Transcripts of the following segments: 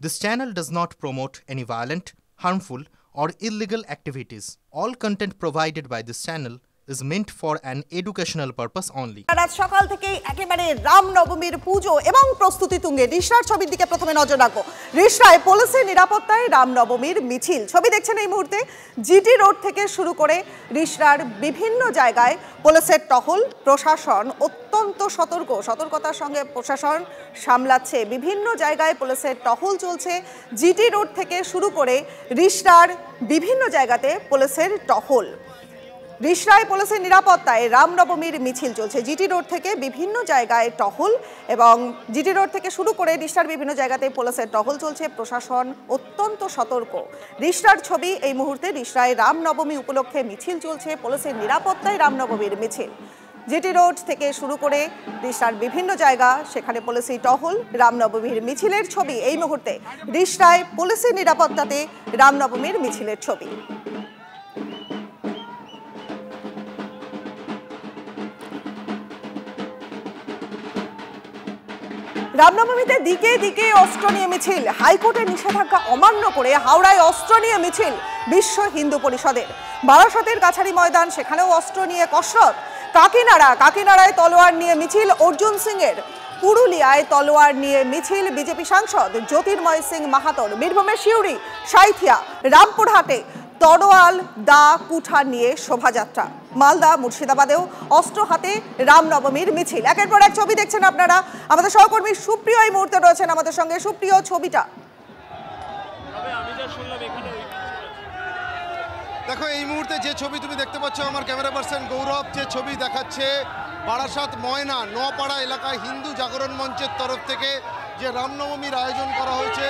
This channel does not promote any violent, harmful, or illegal activities. All content provided by this channel is meant for an educational purpose only. রাত সকাল থেকেই একেবারে রামনবমীর পুজো এবং প্রস্তুতি তুঙ্গে রিষড়ার ছবির দিকে প্রথমে নজর রাখবো। রিষড়ায় পুলিশের নিরাপত্তায় রামনবমীর মিছিল ছবি দেখছেন এই মুহূর্তে। জিটি রোড থেকে শুরু করে রিষড়ার বিভিন্ন জায়গায় পুলিশের টহল, প্রশাসন অত্যন্ত সতর্কতার সঙ্গে প্রশাসন সামলাচ্ছে। বিভিন্ন জায়গায় পুলিশের টহল চলছে। জিটি রোড থেকে শুরু করে রিষড়ার বিভিন্ন জায়গাতে পুলিশের টহল। রিষড়ায় পুলিশের নিরাপত্তায় রামনবমীর মিছিল চলছে। জিটি রোড থেকে বিভিন্ন জায়গায় টহল এবং জিটি রোড থেকে শুরু করে রিষড়ার বিভিন্ন জায়গাতে পুলিশের টহল চলছে। প্রশাসন অত্যন্ত সতর্ক। রিষড়ার ছবি এই মুহূর্তে। রিষড়ায় রামনবমী উপলক্ষে মিছিল চলছে, পুলিশের নিরাপত্তায় রামনবমীর মিছিল। জিটি রোড থেকে শুরু করে রিষড়ার বিভিন্ন জায়গা, সেখানে পুলিশি টহল, রামনবমীর মিছিলের ছবি এই মুহূর্তে। রিষড়ায় পুলিশের নিরাপত্তাতে রামনবমীর মিছিলের ছবি। রামনবমীতে দিকে দিকে অস্ত্র নিয়ে মিছিল। হাইকোর্টের নিষেধাজ্ঞা অমান্য করে হাওড়ায় অস্ত্র নিয়ে মিছিল বিশ্ব হিন্দু পরিষদের। বারাসতের কাছারি ময়দান, সেখানেও অস্ত্র নিয়ে কসরত। কাকিনাড়ায় তলোয়ার নিয়ে মিছিল অর্জুন সিংয়ের। পুরুলিয়ায় তলোয়ার নিয়ে মিছিল বিজেপি সাংসদ জ্যোতির্ময় সিং মাহাতোর। বীরভূমের সিউড়ি, সাঁইথিয়া, রামপুরহাটে তরোয়াল, দা, কুঠার নিয়ে শোভাযাত্রা। মালদা, মুর্শিদাবাদেও অস্ত্র হাতে রামনবমীর মিছিল। একের পর এক ছবি দেখছেন আপনারা। আমাদের সহকর্মী সুপ্রিয় এই মুহূর্তে রয়েছেন আমাদের সঙ্গে। সুপ্রিয়, ছবিটা দেখো। এই মুহূর্তে যে ছবি তুমি দেখতে পাচ্ছ, আমার ক্যামেরা পার্সন গৌরব যে ছবি দেখাচ্ছে, বারাসাত ময়না নোয়াপাড়া এলাকায় হিন্দু জাগরণ মঞ্চের তরফ থেকে যে রামনবমীর আয়োজন করা হয়েছে,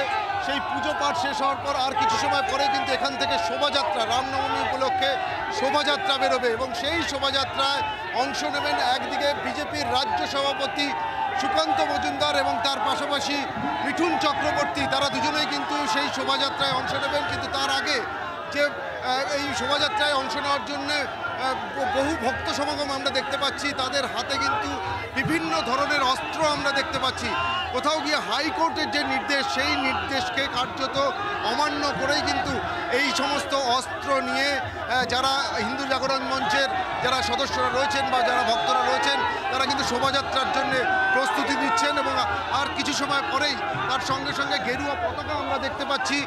সেই পুজো পাঠ শেষ হওয়ার পর আর কিছু সময় পরে কিন্তু এখান থেকে শোভাযাত্রা, রামনবমী উপলক্ষে শোভাযাত্রা বেরোবে এবং সেই শোভাযাত্রায় অংশ নেবেন একদিকে বিজেপির রাজ্য সভাপতি সুকান্ত মজুমদার এবং তার পাশাপাশি মিঠুন চক্রবর্তী। তারা দুজনেই কিন্তু সেই শোভাযাত্রায় অংশ নেবেন। কিন্তু তার আগে যে এই শোভাযাত্রায় অংশ নেওয়ার জন্য বহু ভক্ত সমাগম আমরা দেখতে পাচ্ছি, তাদের হাতে কিন্তু বিভিন্ন ধরনের অস্ত্র আমরা দেখতে পাচ্ছি। কোথাও গিয়ে হাইকোর্টের যে নির্দেশ, সেই নির্দেশকে কার্যত অমান্য করেই কিন্তু এই সমস্ত অস্ত্র নিয়ে যারা হিন্দু জাগরণ মঞ্চের যারা সদস্যরা রয়েছেন বা যারা ভক্তরা রয়েছেন, তারা কিন্তু শোভাযাত্রার জন্য প্রস্তুতি নিচ্ছেন এবং আর কিছু সময় পরেই তার সঙ্গে সঙ্গে গেরুয়া পতাকা আমরা দেখতে পাচ্ছি।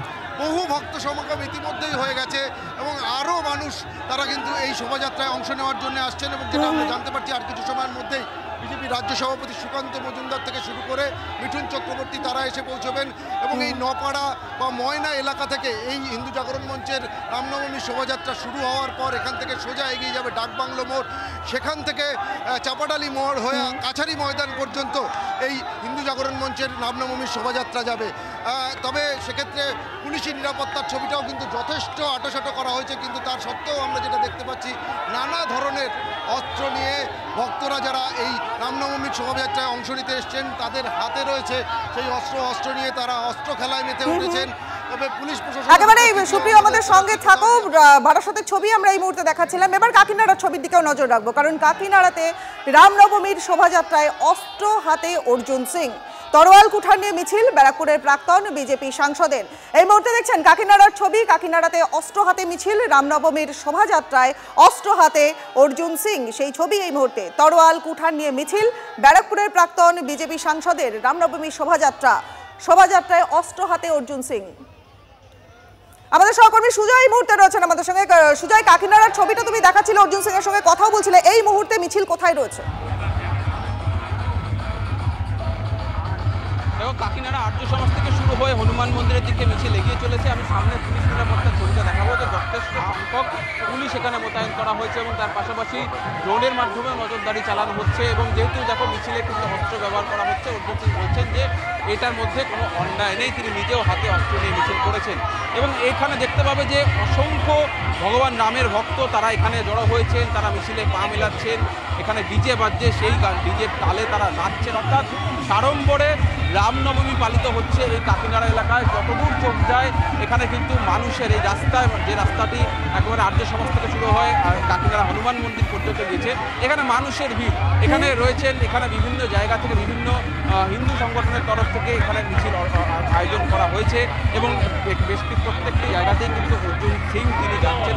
বহু ভক্ত সমাগম ইতিমধ্যেই হয়ে গেছে এবং আরও মানুষ তারা কিন্তু এই শোভাযাত্রায় অংশ নেওয়ার জন্য আসছেন এবং যেটা আমরা জানতে পারছি আর কিছু সময়ের মধ্যেই বিজেপি রাজ্য সভাপতি সুকান্ত মজুমদার থেকে শুরু করে মিঠুন চক্রবর্তী তারা এসে পৌঁছবেন এবং এই নপাড়া বা ময়না এলাকা থেকে এই হিন্দু জাগরণ মঞ্চের রামনবমী শোভাযাত্রা শুরু হওয়ার পর এখান থেকে সোজা এগিয়ে যাবে ডাকবাংলো মোড়, সেখান থেকে চাপাডালি মোড় হয়ে কাছারি ময়দান পর্যন্ত এই হিন্দু জাগরণ মঞ্চের রামনবমীর শোভাযাত্রা যাবে। তবে সেক্ষেত্রে পুলিশি নিরাপত্তার ছবিটাও কিন্তু যথেষ্ট আঁটোসাঁটো করা হয়েছে। কিন্তু তার সত্ত্বেও আমরা যেটা দেখতে পাচ্ছি, নানা ধরনের অস্ত্র নিয়ে ভক্তরা যারা এই রামনবমীর শোভাযাত্রায় অংশ নিতে এসছেন, তাদের হাতে রয়েছে সেই অস্ত্র নিয়ে তারা অস্ত্র খেলায় মেতে উঠেছেন। তবে পুলিশ প্রশাসন একেবারে সুপ্রিয় আমাদের সঙ্গে থাকো। বারাসতের ছবি আমরা এই মুহূর্তে দেখাচ্ছিলাম। এবার কাকিনাড়ার ছবির দিকেও নজর রাখবো, কারণ কাকিনাড়াতে রামনবমীর শোভাযাত্রায় অস্ত্র হাতে অর্জুন সিং। তরোয়াল কুঠার নিয়ে মিছিল ব্যারাকপুরের প্রাক্তন বিজেপি সাংসদের। এই মুহূর্তে দেখছেন কাকিনাড়ার ছবি। কাকিনাড়াতে অস্ত্র হাতে মিছিল, রামনবমীর শোভাযাত্রায় অস্ত্র হাতে অর্জুন সিং, সেই ছবি এই মুহূর্তে। তরোয়াল কুঠার নিয়ে মিছিল ব্যারাকপুরের প্রাক্তন বিজেপি সাংসদের। রামনবমীর শোভাযাত্রায় অস্ত্র হাতে অর্জুন সিং। আমাদের সহকর্মী সুজয় এই মুহূর্তে রয়েছেন আমাদের সঙ্গে। সুজয়, কাকিনাড়ার ছবিটা তুমি দেখাচ্ছিলে, অর্জুন সিং এর সঙ্গে কথাও বলছিলে, এই মুহূর্তে মিছিল কোথায় রয়েছে? দেখো, কাকিনাড়া আর্য সমাজ থেকে শুরু হয়ে হনুমান মন্দিরের দিকে মিছিল এগিয়ে চলেছে। আমি সামনে পুলিশ নিরাপত্তার ছবিটা দেখাবো। তো যথেষ্ট সংখ্যক পুলিশ এখানে মোতায়েন করা হয়েছে এবং তার পাশাপাশি ড্রোনের মাধ্যমে নজরদারি চালানো হচ্ছে। এবং যেহেতু দেখো মিছিলে কিন্তু অস্ত্র ব্যবহার করা হচ্ছে, অর্জুন সিং বলছেন যে এটার মধ্যে কোনো অন্যায় নেই, তিনি নিজেও হাতে অস্ত্র নিয়ে মিছিল করেছেন। এবং এখানে দেখতে পাবে যে অসংখ্য ভগবান রামের ভক্ত তারা এখানে জড়ো হয়েছেন, তারা মিছিলে পা মেলাচ্ছেন। এখানে ডিজে বাজছে, সেই ডিজের তালে তারা নাচছেন, অর্থাৎ সাড়ম্বরে রামনবমী পালিত হচ্ছে এই কাকিনাড়া এলাকায়। যতদূর চোখ যায় এখানে কিন্তু মানুষের এই রাস্তায়, যে রাস্তাটি একেবারে আর্য সমাজ থেকে শুরু হয় কাকিনাড়া হনুমান মন্দির পর্যন্ত গিয়েছে, এখানে মানুষের ভিড়। এখানে রয়েছেন, এখানে বিভিন্ন জায়গা থেকে বিভিন্ন হিন্দু সংগঠনের তরফ থেকে এখানে মিছিল আয়োজন করা হয়েছে এবং প্রত্যেকটি জায়গাতেই কিন্তু অর্জুন সিং তিনি যাচ্ছেন,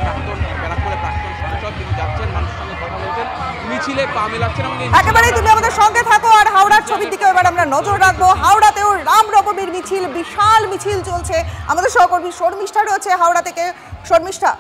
ব্যারাকপুরের প্রাক্তন সাংসদ, তিনি যাচ্ছেন, মানুষের সঙ্গে কথা বলছেন, মিছিলে পা মেলাচ্ছেন। এবং একেবারে তুমি আমাদের সঙ্গে থাকো। আর হাওড়ার ছবির দিকে এবার আমরা নজর রাখবো। হাওড়াতেও রামনবমীর মিছিল, বিশাল মিছিল চলছে। আমাদের সহকর্মী শর্মিষ্ঠা রয়েছে হাওড়া থেকে। শর্মিষ্ঠা,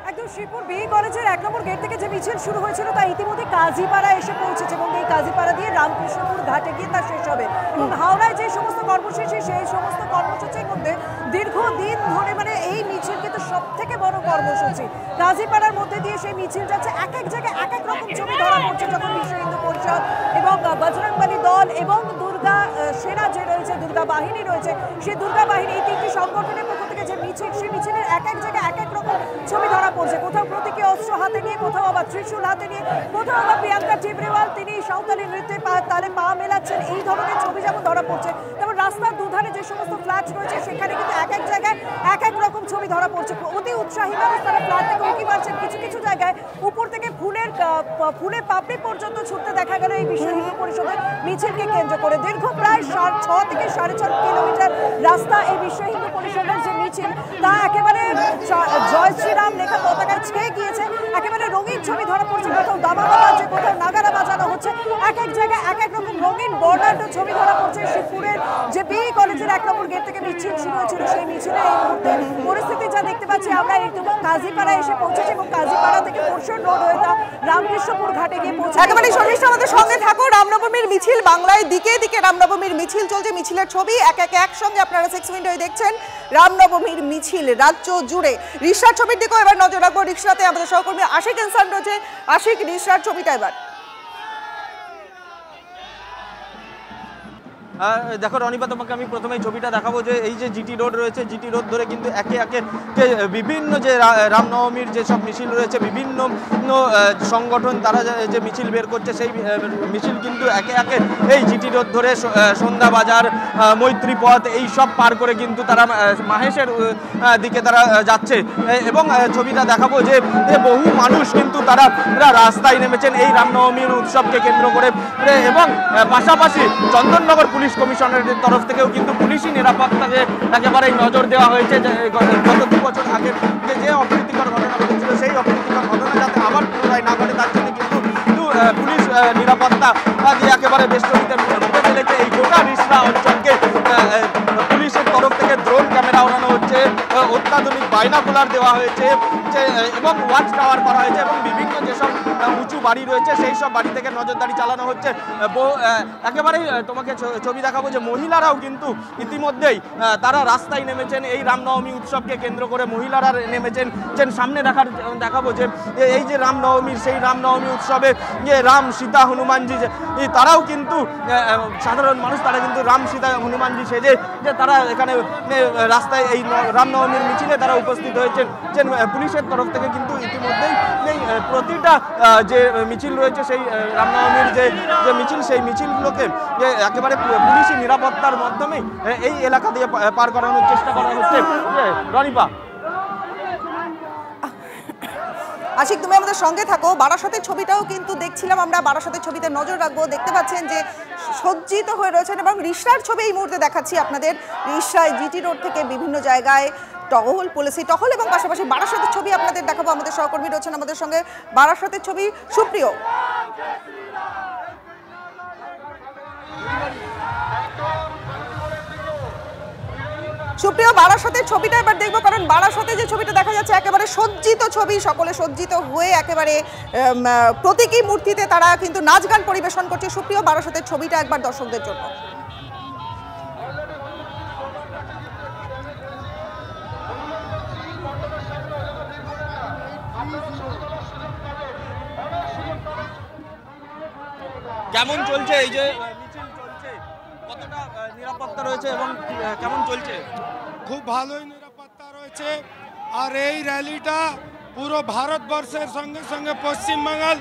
একদম শ্রীপুর বি কলেজের 1 নম্বর গেট থেকে যে মিছিল শুরু হয়েছিল তা ইতিমধ্যে কাজীপাড়া এসে পৌঁছেছে এবং এই কাজীপাড়া দিয়ে রামকৃষ্ণপুর ঘাটে গিয়ে তা শেষ হবে। এবং হাওড়ায় যে সমস্ত কর্মসূচি, সেই সমস্ত কর্মসূচির মধ্যে দীর্ঘদিন ধরে এই মিছিল কিন্তু সব থেকে বড় কর্মসূচি। কাজীপাড়ার মধ্যে দিয়ে সেই মিছিল যাচ্ছে, এক এক জায়গায় এক এক রকম ছবি ধরা পড়ছে, যখন বিশ্ব হিন্দু পরিষদ এবং বজরংবলী দল এবং দুর্গা সেনা যে রয়েছে, দুর্গা বাহিনী রয়েছে, সেই দুর্গা বাহিনী, এই 3টি সংগঠনের পক্ষ থেকে যে মিছিল, সেই মিছিলের এক এক জায়গায় এক এক রকম ছবি ধরা পড়ছে। কোথাও প্রতীকী অস্ত্র হাতে নিয়ে, কোথাও আবার ত্রিশূল হাতে নিয়ে, কোথাও আবার প্রিয়াঙ্কা টিবরেওয়াল তিনি সাঁওতালি নৃত্যে তালে পা মেলাচ্ছেন, এই ধরনের ছবি যেমন ধরা পড়ছে। তেমন রাস্তার দুধারে যে সমস্ত ফ্ল্যাট রয়েছে সেখানে কিন্তু এক এক জায়গায় এক এক রকম ছবি ধরা পড়ছে। অতি উৎসাহীভাবে তারা ফ্ল্যাট থেকে উঁকি মারছেন। কিছু কিছু জায়গায় উপর থেকে ফুলের পাপড়ি পর্যন্ত ছুটতে দেখা গেল এই বিশ্ব হিন্দু পরিষদের মিছিলকে কেন্দ্র করে। দীর্ঘ প্রায় 6 থেকে 6.5 কিলোমিটার রাস্তা এই বিশ্ব হিন্দু পরিষদের যে মিছিল, তা একেবারে জয় শ্রীরাম লেখা পতাকায় ছেয়ে গিয়েছে। একেবারে রঙিন ছবি ধরা পড়ছে, কোথাও দামামা বাজছে, কোথাও নাগারা বাজানো হচ্ছে, এক এক জায়গায় এক এক রকম রঙিন বর্ডার ছবি ধরা পড়ছে। শিবপুরের যে বি কলেজের 1 নম্বর গেট থেকে মিছিল শুরু হয়েছিল, সেই মিছিলে এই মুহূর্তে পরিস্থিতি যা দেখতে পাচ্ছি আমরা, একটু কাজীপাড়া এসে পৌঁছেছি এবং কাজীপাড়া থেকে পোর্শন রোড হয়ে তা রামকৃষ্ণপুর ঘাটে গিয়ে পৌঁছে। একেবারে শর্মিষ্ঠা আমাদের সঙ্গে থাকো। রামনবমীর মিছিল, বাংলায় দিকে দিকে রামনবমীর মিছিল চলছে। মিছিলের ছবি এক এক একসঙ্গে আপনারা 6 উইন্ডোয় দেখছেন। রামনবমীর মিছিল রাজ্য জুড়ে। রিকশার ছবির দিকেও এবার নজর রাখবো। রিকশাতে আমাদের সহকর্মী আশিক ইনসান রয়েছে। আশিক, রিকশার ছবিটা এবার। দেখো রনিবা, তোমাকে আমি প্রথমেই ছবিটা দেখাবো যে এই যে জিটি রোড রয়েছে, জিটি রোড ধরে কিন্তু একে একে বিভিন্ন যে রামনবমীর যেসব মিছিল রয়েছে, বিভিন্ন সংগঠন তারা যে মিছিল বের করছে, সেই মিছিল কিন্তু একে একে এই জিটি রোড ধরে সন্ধ্যা বাজার, মৈত্রী পথ, এই সব পার করে কিন্তু তারা মাহেশের দিকে তারা যাচ্ছে। এবং ছবিটা দেখাবো যে বহু মানুষ কিন্তু তারা রাস্তায় নেমেছেন এই রামনবমীর উৎসবকে কেন্দ্র করে। এবং পাশাপাশি চন্দননগর পুলিশ কমিশনারের তরফ থেকেও কিন্তু পুলিশি নিরাপত্তাকে একেবারেই নজর দেওয়া হয়েছে। গত 2 বছর আগে যে অপ্রীতিকর ঘটনা ঘটেছিল, সেই অপ্রীতিকর ঘটনা যাতে আবার পুনরায় না ঘটে, তার জন্য কিন্তু পুলিশ নিরাপত্তা দিয়ে একেবারে বেষ্টনীতে রূপে ফেলেছে। এই গোটা রিসরা অঞ্চলকে পুলিশের তরফ থেকে ড্রোন ক্যামেরা ওড়ানো হচ্ছে, অত্যাধুনিক বাইনাকুলার দেওয়া হয়েছে এবং ওয়াচ টাওয়ার করা হয়েছে এবং বিভিন্ন যেসব উঁচু বাড়ি রয়েছে সেই সব বাড়ি থেকে নজরদারি চালানো হচ্ছে। একেবারেই তোমাকে ছবি দেখাবো যে মহিলারাও কিন্তু ইতিমধ্যেই তারা রাস্তায় নেমেছেন এই রামনবমী উৎসবকে কেন্দ্র করে। মহিলারা নেমেছেন। সামনে দেখাবো যে এই যে রামনবমীর, সেই রামনবমী উৎসবে যে রাম সীতা হনুমানজি, তারাও কিন্তু সাধারণ মানুষ, তারা কিন্তু রাম সীতা হনুমানজি সেজে যে তারা এখানে রাস্তায় এই রামনবমীর মিছিলে তারা উপস্থিত হয়েছেন। যে পুলিশের তরফ থেকে কিন্তু ইতিমধ্যেই প্রতিটা যে মিছিল রয়েছে, সেই রামনবমীর যে মিছিল, সেই মিছিলগুলোকে একেবারে পুলিশি নিরাপত্তার মাধ্যমে এই এলাকা দিয়ে পার করানোর চেষ্টা করা হচ্ছে। রনিপা, আশিক, তুমি আমাদের সঙ্গে থাকো। বারাসাতের ছবিটাও কিন্তু দেখছিলাম আমরা, বারাসাতের ছবিতে নজর রাখবো। দেখতে পাচ্ছেন যে সজ্জিত হয়ে রয়েছেন এবং রিকশার ছবি এই মুহূর্তে দেখাচ্ছি আপনাদের। রিকশায় জিটি রোড থেকে বিভিন্ন জায়গায় টহল, পুলিশি টহল এবং পাশাপাশি বারাসাতের ছবি আপনাদের দেখাবো। আমাদের সহকর্মী রয়েছেন আমাদের সঙ্গে। বারাসাতের ছবি সুপ্রিয়। সুপ্রিয়, বারাসাতের ছবিটা এবার দেখবো, কারণ বারাসাতে যে ছবিটা দেখা যাচ্ছে একেবারে সজ্জিত ছবি, সকলে সজ্জিত হয়ে একেবারে প্রতীকী মূর্তিতে তারা কিন্তু নাচ গান পরিবেশন করছে। সুপ্রিয়, বারাসাতের ছবিটা একবার দর্শকদের জন্য। কেমন চলছে এই যে মিছিল চলছে, কতটা নিরাপত্তা রয়েছে এবং কেমন চলছে? খুব ভালোই নিরাপত্তা রয়েছে। আর এই র্যালিটা পুরো ভারতবর্ষের সঙ্গে সঙ্গে পশ্চিমবাংলার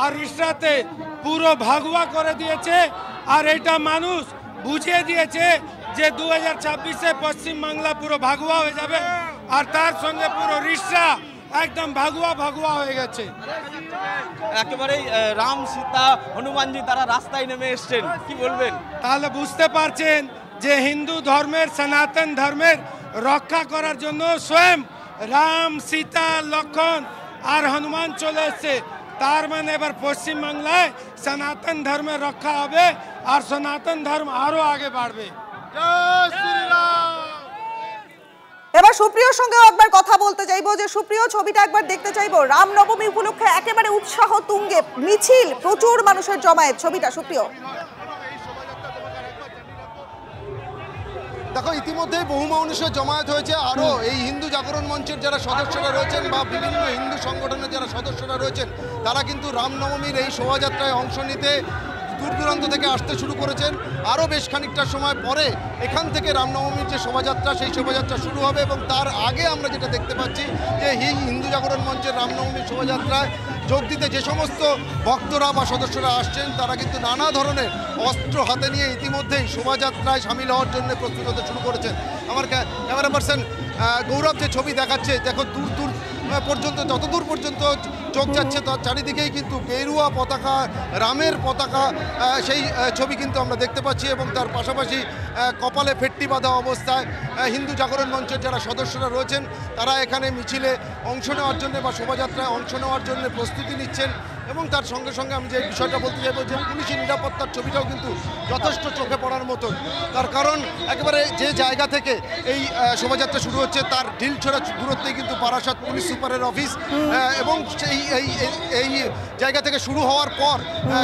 আর রিসরাতে পুরো ভাগুয়া করে দিয়েছে। আর এটা মানুষ বুঝিয়ে দিয়েছে যে 2026-এ পশ্চিমবাংলা পুরো ভাগুয়া হয়ে যাবে, আর তার সঙ্গে পুরো রিসরা একদম ভাগুয়া হয়ে গেছে। একেবারেই রাম সীতা হনুমানজি তারা রাস্তায় নেমে এসছেন, কি বলবেন? তাহলে বুঝতে পারছেন যে হিন্দু ধর্মের, সনাতন ধর্মের রক্ষা করার জন্য স্বয়ং রাম, সীতা, লক্ষণ আর হনুমান চলে এসছে। তার মানে এবার পশ্চিমবাংলায় সনাতন ধর্মের রক্ষা হবে আর সনাতন ধর্ম আরো আগে বাড়বে। জয় শ্রীরাম। এবার সুপ্রিয়র সঙ্গেও একবার কথা বলতে চাইবো, যে সুপ্রিয় ছবিটা একবার দেখতে চাইবো। রামনবমী উপলক্ষে একেবারে উৎসাহ তুঙ্গে, মিছিল, প্রচুর মানুষের জমায়েত, ছবিটা সুপ্রিয়। দেখো, ইতিমধ্যেই বহু মানুষের জমায়েত হয়েছে। আরও এই হিন্দু জাগরণ মঞ্চের যারা সদস্যরা রয়েছেন বা বিভিন্ন হিন্দু সংগঠনের যারা সদস্যরা রয়েছেন, তারা কিন্তু রামনবমীর এই শোভাযাত্রায় অংশ নিতে দূর দূরান্ত থেকে আসতে শুরু করেছেন। আরও বেশ খানিকটা সময় পরে এখান থেকে রামনবমীর যে শোভাযাত্রা, সেই শোভাযাত্রা শুরু হবে। এবং তার আগে আমরা যেটা দেখতে পাচ্ছি যে হিন্দু জাগরণ মঞ্চের রামনবমীর শোভাযাত্রায় যোগ দিতে যে সমস্ত ভক্তরা বা সদস্যরা আসছেন, তারা কিন্তু নানা ধরনের অস্ত্র হাতে নিয়ে ইতিমধ্যেই শোভাযাত্রায় সামিল হওয়ার জন্য প্রস্তুত হতে শুরু করেছেন। আমার ক্যামেরা পার্সন গৌরব যে ছবি দেখাচ্ছে, দেখো দূর দূর পর্যন্ত, যতদূর পর্যন্ত চোখ যাচ্ছে তার চারিদিকেই কিন্তু গেরুয়া পতাকা, রামের পতাকা, সেই ছবি কিন্তু আমরা দেখতে পাচ্ছি। এবং তার পাশাপাশি কপালে ফেট্টি বাঁধা অবস্থায় হিন্দু জাগরণ মঞ্চের যারা সদস্যরা রয়েছেন, তারা এখানে মিছিলে অংশ নেওয়ার জন্য বা শোভাযাত্রায় অংশ নেওয়ার জন্য প্রস্তুতি নিচ্ছেন। এবং তার সঙ্গে সঙ্গে আমি যে বিষয়টা বলতে চাইবো যে পুলিশি নিরাপত্তার ছবিটাও কিন্তু যথেষ্ট চোখে পড়ার মতন। তার কারণ একেবারে যে জায়গা থেকে এই শোভাযাত্রা শুরু হচ্ছে তার ঢিলছোড়া দূরত্বেই কিন্তু বারাসাত পুলিশ সুপারের অফিস, এবং সেই এই জায়গা থেকে শুরু হওয়ার পর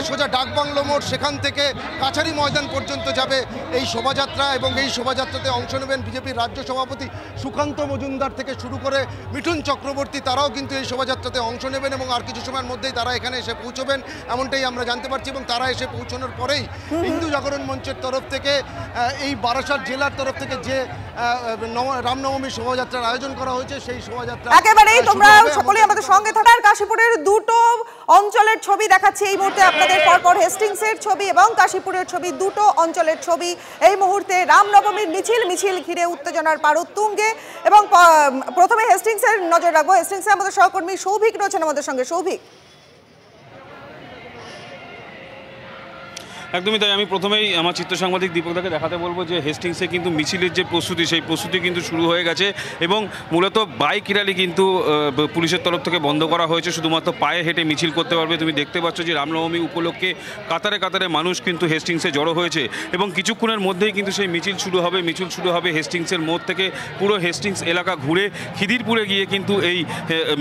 সোজা ডাকবাংলো মোড়, সেখান থেকে কাছারি ময়দান পর্যন্ত যাবে এই শোভাযাত্রা। এবং এই শোভাযাত্রাতে অংশ নেবেন বিজেপির রাজ্য সভাপতি সুকান্ত মজুমদার থেকে শুরু করে মিঠুন চক্রবর্তী, তারাও কিন্তু এই শোভাযাত্রাতে অংশ নেবেন এবং আর কিছু সময়ের মধ্যেই তারা এখানে এসে পৌঁছবেন, এমনটাই আমরা জানতে পারছি। এবং তারা এসে পৌঁছানোর পরেই হিন্দু জাগরণ মঞ্চের তরফ থেকে, এই বারাসাত জেলার তরফ থেকে যে রামনবমী শোভাযাত্রার আয়োজন করা হয়েছে, সেই শোভাযাত্রা একেবারেই তোমরা সকলেই আমাদের সঙ্গে থাকার কাশীপুরের দুটো অঞ্চলের ছবি দেখাচ্ছি এই মুহূর্তে আপনাদের, পরপর হেস্টিংসের ছবি এবং কাশীপুরের ছবি, দুটো অঞ্চলের ছবি এই মুহূর্তে। রামনবমীর মিছিল ঘিরে উত্তেজনার পারদ তুঙ্গে। এবং প্রথমে হেস্টিংসের নজর রাখবো। হেস্টিংসে আমাদের সহকর্মী সৌভিক রয়েছেন আমাদের সঙ্গে। সৌভিক, একদমই তাই। আমি প্রথমেই আমার চিত্র সাংবাদিক দীপকদাকে দেখাতে বলবো যে হেস্টিংসে কিন্তু মিছিলের যে প্রস্তুতি, সেই প্রস্তুতি কিন্তু শুরু হয়ে গেছে। এবং মূলত বাইক র্যালি কিন্তু পুলিশের তরফ থেকে বন্ধ করা হয়েছে, শুধুমাত্র পায়ে হেঁটে মিছিল করতে পারবে। তুমি দেখতে পাচ্ছ যে রামনবমী উপলক্ষে কাতারে কাতারে মানুষ কিন্তু হেস্টিংসে জড়ো হয়েছে এবং কিছুক্ষণের মধ্যেই কিন্তু সেই মিছিল শুরু হবে। মিছিল শুরু হবে হেস্টিংসের মোড় থেকে, পুরো হেস্টিংস এলাকা ঘুরে খিদিরপুরে গিয়ে কিন্তু এই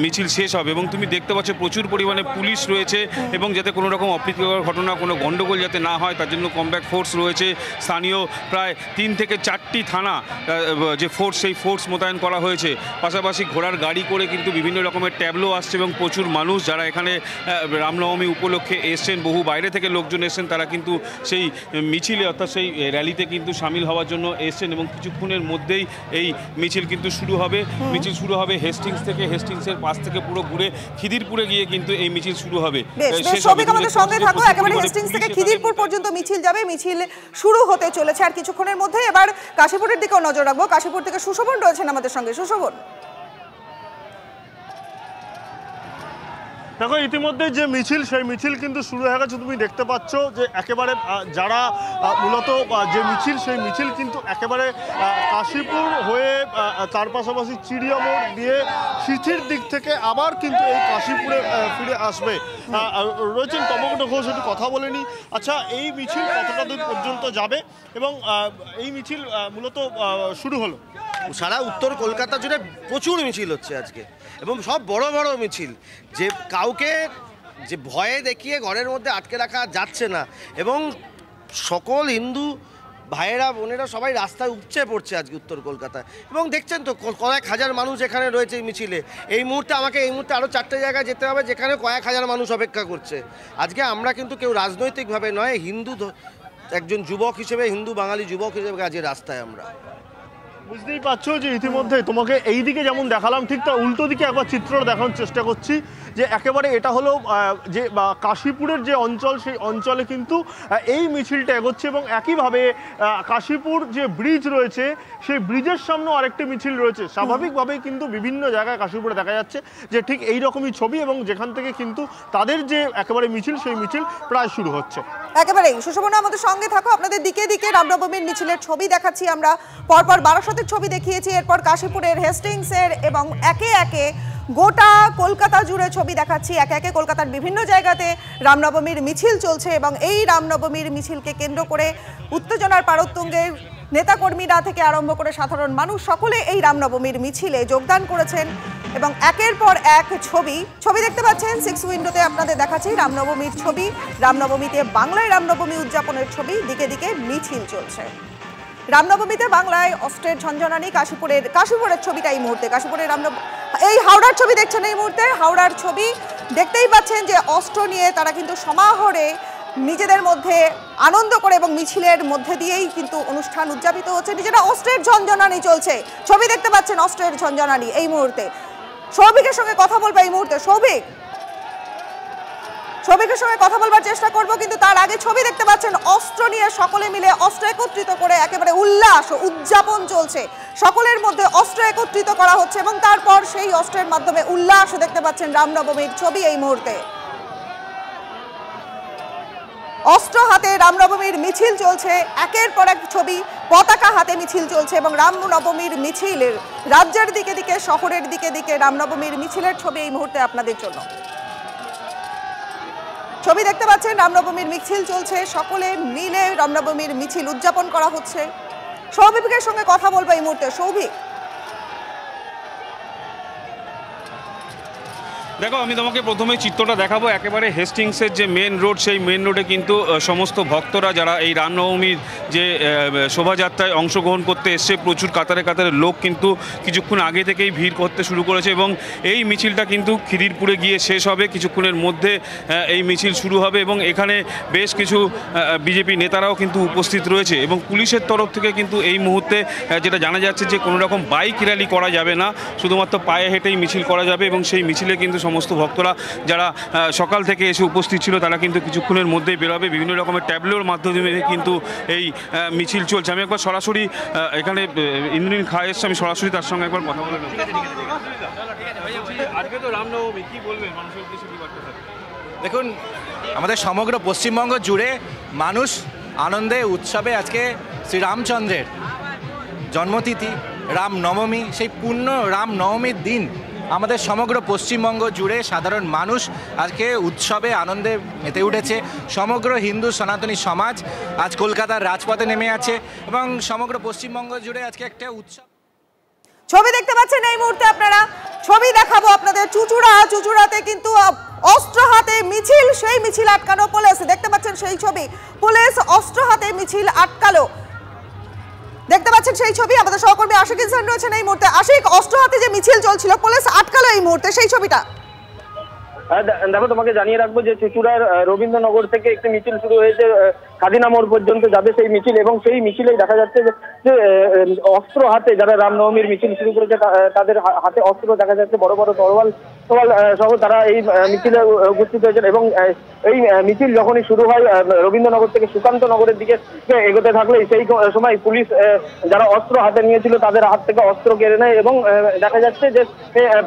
মিছিল শেষ হবে। এবং তুমি দেখতে পাচ্ছ প্রচুর পরিমাণে পুলিশ রয়েছে এবং যাতে কোনো রকম অপ্রীতিকর ঘটনা, কোনো গণ্ডগোল যাতে না হয় তার জন্য কমব্যাক ফোর্স রয়েছে। স্থানীয় প্রায় 3 থেকে 4টি থানা যে ফোর্স, সেই ফোর্স মোতায়েন করা হয়েছে। পাশাপাশি ঘোড়ার গাড়ি করে কিন্তু বিভিন্ন রকমের ট্যাবলো আসছে এবং প্রচুর মানুষ যারা এখানে রামনবমী উপলক্ষে এসছেন, বহু বাইরে থেকে লোকজন এসছেন, তারা কিন্তু সেই মিছিলে অর্থাৎ সেই র্যালিতে কিন্তু সামিল হওয়ার জন্য এসছেন। এবং কিছুক্ষণের মধ্যেই এই মিছিল কিন্তু শুরু হবে। মিছিল শুরু হবে হেস্টিংস থেকে, হেস্টিংসের পাশ থেকে পুরো ঘুরে খিদিরপুরে গিয়ে কিন্তু এই মিছিল শুরু হবে। হেস্টিংস থেকে খিদিরপুর পর্যন্ত মিছিল যাবে, মিছিল শুরু হতে চলেছে আর কিছুক্ষণের মধ্যে। এবার কাশীপুরের দিকেও নজর রাখবো। কাশীপুর থেকে সুশোভন রয়েছেন আমাদের সঙ্গে। সুশোভন, দেখো ইতিমধ্যে যে মিছিল, সেই মিছিল কিন্তু শুরু হয়ে গেছে। তুমি দেখতে পাচ্ছ যে একেবারে যারা মূলত যে মিছিল, সেই মিছিল কিন্তু একেবারে কাশীপুর হয়ে তার পাশাপাশি চিড়িয়ামোড় দিয়ে সিথির দিক থেকে আবার কিন্তু এই কাশীপুরে ফিরে আসবে। রয়েছেন তমকট ঘোষ, একটু কথা বলে নি। আচ্ছা, এই মিছিল কতটা দূর পর্যন্ত যাবে এবং এই মিছিল মূলত শুরু হলো? সারা উত্তর কলকাতা জুড়ে প্রচুর মিছিল হচ্ছে আজকে এবং সব বড় বড় মিছিল, যে কাউকে যে ভয়ে দেখিয়ে ঘরের মধ্যে আটকে রাখা যাচ্ছে না। এবং সকল হিন্দু ভাইয়েরা বোনেরা সবাই রাস্তায় উপচে পড়ছে আজকে উত্তর কলকাতায়। এবং দেখছেন তো কয়েক হাজার মানুষ এখানে রয়েছে এই মিছিলে। এই মুহূর্তে আরও 4টে জায়গায় যেতে হবে যেখানে কয়েক হাজার মানুষ অপেক্ষা করছে। আজকে আমরা কিন্তু কেউ রাজনৈতিকভাবে নয়, একজন যুবক হিসেবে, হিন্দু বাঙালি যুবক হিসেবে আজকে রাস্তায় আমরা। বুঝতেই পারছো যে ইতিমধ্যে তোমাকে এই দিকে যেমন দেখালাম, ঠিক তার উল্টো দিকে একবার চিত্রটা দেখানোর চেষ্টা করছি। যে একেবারে এটা হলো যে কাশীপুরের যে অঞ্চল, সেই অঞ্চলে কিন্তু এই মিছিলটা এগোচ্ছে এবং একইভাবে কাশীপুর যে ব্রিজ রয়েছে সেই ব্রিজের সামনেও আরেকটি মিছিল রয়েছে। স্বাভাবিকভাবেই কিন্তু বিভিন্ন জায়গায় কাশীপুরে দেখা যাচ্ছে যে ঠিক এই রকমই ছবি এবং যেখান থেকে কিন্তু তাদের যে একেবারে মিছিল, সেই মিছিল প্রায় শুরু হচ্ছে। একেবারেই সুশোভনা, আমাদের সঙ্গে থাকো। আপনাদের দিকে দিকে রামনবমীর মিছিলের ছবি দেখাচ্ছি আমরা, পরপর বারাসতের ছবি দেখিয়েছি, এরপর কাশীপুরের, হেস্টিংসের এবং একে একে গোটা কলকাতা জুড়ে ছবি দেখাচ্ছি। একে একে কলকাতার বিভিন্ন জায়গাতে রামনবমীর মিছিল চলছে এবং এই রামনবমীর মিছিলকে কেন্দ্র করে উত্তেজনার পারোত্তুঙ্গে নেতাকর্মীরা থেকে আরম্ভ করে সাধারণ মানুষ সকলে এই রামনবমীর মিছিলে যোগদান করেছেন এবং একের পর এক ছবি দেখতে পাচ্ছেন। 6 উইন্ডোতে আপনাদের দেখাচ্ছি রামনবমীর ছবি, রামনবমীতে বাংলায় রামনবমী উদযাপনের ছবি, দিকে দিকে মিছিল চলছে। রামনবমীতে বাংলায় অস্ত্রের ঝনঝনানি, কাশীপুরের ছবিটা এই মুহূর্তে, কাশীপুরের এই হাওড়ার ছবি দেখছেন এই মুহূর্তে, হাওড়ার ছবি দেখতেই পাচ্ছেন যে অস্ত্র নিয়ে তারা কিন্তু সমাহরে নিজেদের মধ্যে আনন্দ করে এবং মিছিলের মধ্যে দিয়েই কিন্তু অনুষ্ঠান উদযাপিত হচ্ছে। নিজেরা অস্ত্রের ঝনঝনানি চলছে, ছবি দেখতে পাচ্ছেন অস্ত্রের ঝনঝনানি এই মুহূর্তে। সৌভিকের সঙ্গে কথা বলবো এই মুহূর্তে, সৌভিকের সঙ্গে কথা বলবার চেষ্টা করব, কিন্তু তার আগে ছবি দেখতে পাচ্ছেন অস্ত্র নিয়ে সকলে মিলে অস্ত্র একত্রিত করে একেবারে উল্লাস উদযাপন চলছে, সকলের মধ্যে অস্ত্র একত্রিত করা হচ্ছে এবং তারপর সেই অস্ত্রের মাধ্যমে উল্লাস দেখতে পাচ্ছেন রামনবমীর ছবি এই মুহূর্তে। অস্ত্র হাতে রামনবমীর মিছিল চলছে, একের পর এক ছবি, পতাকা হাতে মিছিল চলছে এবং রামনবমীর মিছিলের রাজ্যের দিকে দিকে, শহরের দিকে দিকে রামনবমীর মিছিলের ছবি এই মুহূর্তে আপনাদের জন্য। ছবি দেখতে পাচ্ছেন রামনবমীর মিছিল চলছে, সকলে মিলে রামনবমীর মিছিল উদযাপন করা হচ্ছে। সৌভিকের সঙ্গে কথা বলবো এই মুহূর্তে। সৌভিক, দেখো, আমি তোমাকে প্রথমে চিত্রটা দেখাবো। একেবারে হেস্টিংসের যে মেন রোড, সেই মেন রোডে কিন্তু সমস্ত ভক্তরা যারা এই রামনবমীর যে শোভাযাত্রায় অংশগ্রহণ করতে এসছে, প্রচুর কাতারে কাতারে লোক কিন্তু কিছুক্ষণ আগে থেকেই ভিড় করতে শুরু করেছে এবং এই মিছিলটা কিন্তু খিদিরপুরে গিয়ে শেষ হবে। কিছুক্ষণের মধ্যে এই মিছিল শুরু হবে এবং এখানে বেশ কিছু বিজেপি নেতারাও কিন্তু উপস্থিত রয়েছে এবং পুলিশের তরফ থেকে কিন্তু এই মুহূর্তে যেটা জানা যাচ্ছে যে কোনো রকম বাইক র্যালি করা যাবে না, শুধুমাত্র পায়ে হেঁটেই মিছিল করা যাবে এবং সেই মিছিলে কিন্তু সমস্ত ভক্তরা যারা সকাল থেকে এসে উপস্থিত ছিল তারা কিন্তু কিছুক্ষণের মধ্যেই বেরোবে। বিভিন্ন রকমের ট্যাবলোর মাধ্যমে কিন্তু এই মিছিল চলছে। আমি একবার সরাসরি এখানে ইন্দ্রনীল খা এসছে, আমি সরাসরি তার সঙ্গে একবার কথা বলে নেব। আজকে তো রামনবমী, কি বলবেন মানুষের উদ্দেশ্যে, কি বার্তা থাকবে? দেখুন, আমাদের সমগ্র পশ্চিমবঙ্গ জুড়ে মানুষ আনন্দে উৎসবে আজকে শ্রীরামচন্দ্রের জন্মতিথি রামনবমী, সেই পূর্ণ রামনবমীর দিন আমাদের সমগ্র পশ্চিমবঙ্গ জুড়ে সাধারণ মানুষ আজকে উৎসবে আনন্দে মেতে উঠেছে। সমগ্র হিন্দু সনাতনী সমাজ আজ কলকাতার রাজপথে নেমে আছে এবং সমগ্র পশ্চিমবঙ্গ জুড়ে আজকে একটা উৎসব। ছবি দেখতে পাচ্ছেন এই মুহূর্তে আপনারা, ছবি দেখাবো আপনাদের চুচুড়াতে কিন্তু অস্ত্র হাতে মিছিল, সেই মিছিল আটকানো পুলিশ, দেখতে পাচ্ছেন সেই ছবি, পুলিশ অস্ত্র হাতে মিছিল আটকালো, দেখতে পাচ্ছেন সেই ছবি। আমাদের সহকর্মী আশিক ইনসান রয়েছেন এই মুহূর্তে। আশিক, অস্ত্র হাতে যে মিছিল চলছিল পুলিশ আটকালো এই মুহূর্তে, সেই ছবিটা। দেখো, তোমাকে জানিয়ে রাখবো যে চুচুড়ার রবীন্দ্রনগর থেকে একটি মিছিল শুরু হয়েছে, খাদিনা মোড় পর্যন্ত যাবে সেই মিছিল এবং সেই মিছিলেই দেখা যাচ্ছে যে অস্ত্র হাতে যারা রামনবমীর মিছিল শুরু করেছে তাদের হাতে অস্ত্র দেখা যাচ্ছে, বড় বড় তরোয়াল সহ তারা এই মিছিলে উপস্থিত হয়েছেন এবং এই মিছিল যখনই শুরু হয় রবীন্দ্রনগর থেকে সুকান্ত নগরের দিকে এগোতে থাকলে সেই সময় পুলিশ যারা অস্ত্র হাতে নিয়েছিল তাদের হাত থেকে অস্ত্র কেড়ে নেয় এবং দেখা যাচ্ছে যে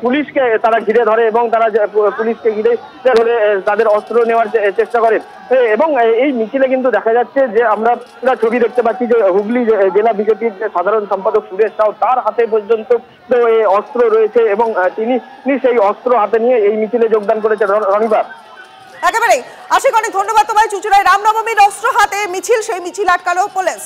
পুলিশকে তারা ঘিরে ধরে এবং তারা পুলিশকে ঘিরে ধরে তাদের অস্ত্র নেওয়ার চেষ্টা করে এবং এই মিছিলে কিন্তু দেখা যাচ্ছে যে আমরা ছবি দেখতে পাচ্ছি যে হুগলি জেলা বিজেপির সাধারণ সম্পাদক সুরেশ সাউ, তার হাতে পর্যন্ত অস্ত্র রয়েছে এবং তিনি সেই অস্ত্র হাতে নিয়ে এই মিছিলে যোগদান করেছে। রনিবা, একেবারে আশিক, অনেক ধন্যবাদ তোমায়। চুচুড়ায় রামনবমীর অস্ত্র হাতে মিছিল, সেই মিছিল আটকালো পুলিশ।